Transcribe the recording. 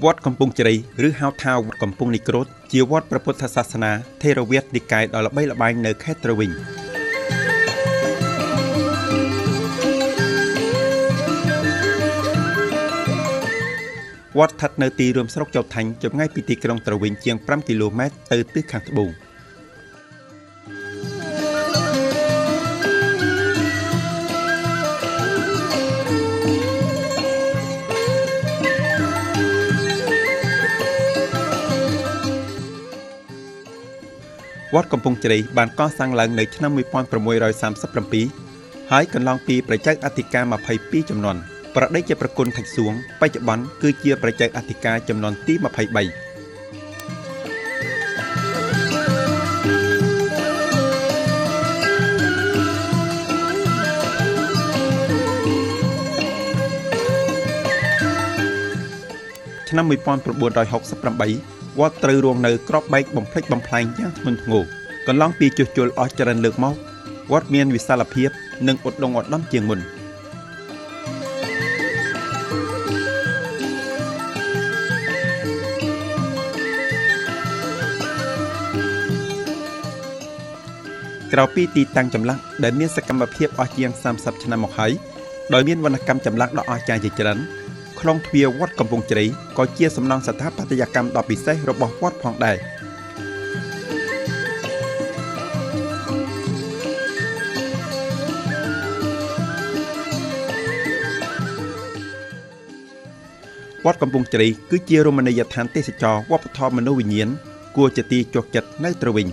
វត្តកំពង់ជ្រៃឬហៅថាវត្តកំពង់នីក្រូតជាវត្តព្រះពុទ្ធសាសនាថេរវាទនិកាយដ៏ល្បីល្បាញនៅខេត្តត្រវិញវត្តស្ថិតនៅទីរួមស្រុកចៅថាញ់ចម្ងាយពីទីក្រុងត្រវិញជាង5គីឡូម៉ែត្រទៅទិសខាងត្បូងវត្តកំពង់ជ្រៃបានកសាងឡើងនៅឆ្នាំ1637ហើយកន្លងពីព្រះចៅអធិការ22ចំនួនប្រដេជប្រគុណថៃសួងបច្ចុប្បន្នគឺជាព្រះចៅអធិការចំនួនទី23ឆ្នាំ1968វត្តត្រូវរងនៅក្របបែកបំផ្លិចបំផ្លាញយ៉ាងធ្ងន់ធ្ងរកន្លងពីជួសជុលអស់ច្រើនលើកមកវត្តមានវិសាលភាពនិងឧត្តមឧត្តមជាងមុនក្រៅពីទីតាំងចម្លាក់ដែលមានសកម្មភាពអស់ជាង30ឆ្នាំមកហើយដោយមានវណ្ណកម្មចម្លាក់ដ៏អស្ចារ្យជាច្រើនខ្លងទ្វារវត្តកំពង់ជ្រៃក៏ជាសំណង់ស្ថាបត្យកម្មដ៏ពិសេសរបស់វត្តផងដែរវត្តកំពង់ជ្រៃគឺជារមណីយដ្ឋានទេសចរណ៍វប្បធម៌មនោវិញ្ញាណគួរជាទីជោគចិត្តនៅត្រវិញ